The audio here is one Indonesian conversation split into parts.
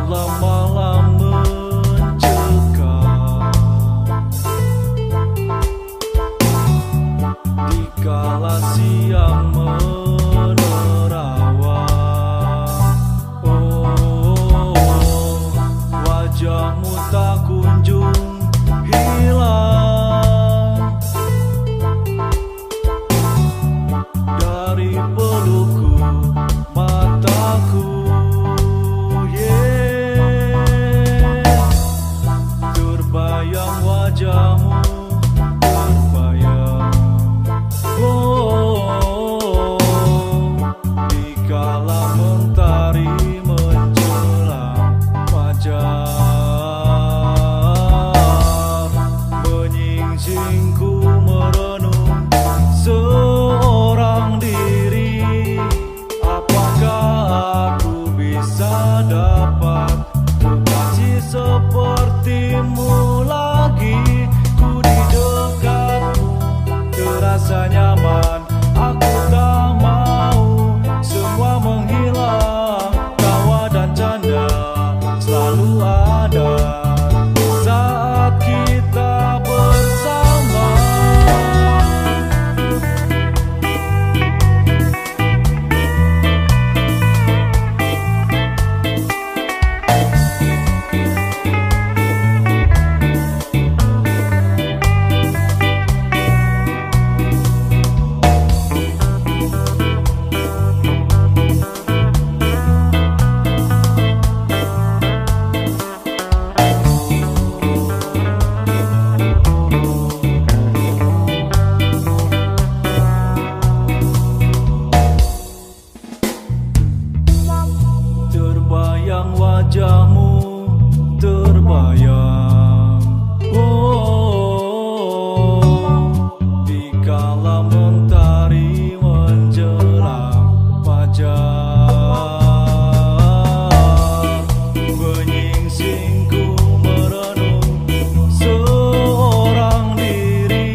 malam-malam mencekam, dikala siang menerawang. Oh, wajahmu tak kunjung hilang dari pelukku mataku. Terbayang wajahmu, terbayang. Oh, dikala mentari menjelang fajar, menyingsingku merenung seorang diri. Apakah aku bisa dapat kekasih sepertimu lagi? Ku di dekatmu terasa nyaman, aku tak mau semua menghilang. Tawa dan canda selalu ada saat kita bersama. Terbayang wajahmu, terbayang. Oh, dikala mentari menjelang fajar, menyingsingku merenung seorang diri.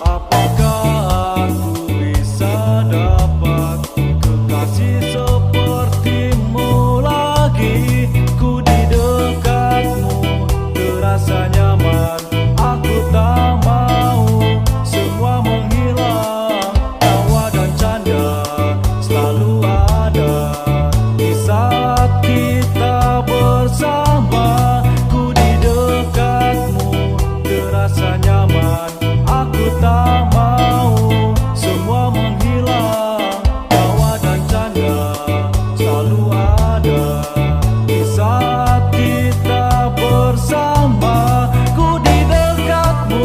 Apakah aku bisa dapat kekasih sepertimu lagi? Ku di dekatmu terasa nyaman, aku tak mau semua menghilang. Tawa dan canda selalu ada di saat kita bersama. Ku di dekatmu terasa nyaman, aku tak mau semua menghilang. Tawa dan canda selalu ada di saat kita bersama. Ku di dekatmu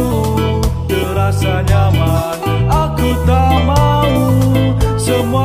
terasa nyaman, aku tak mau semua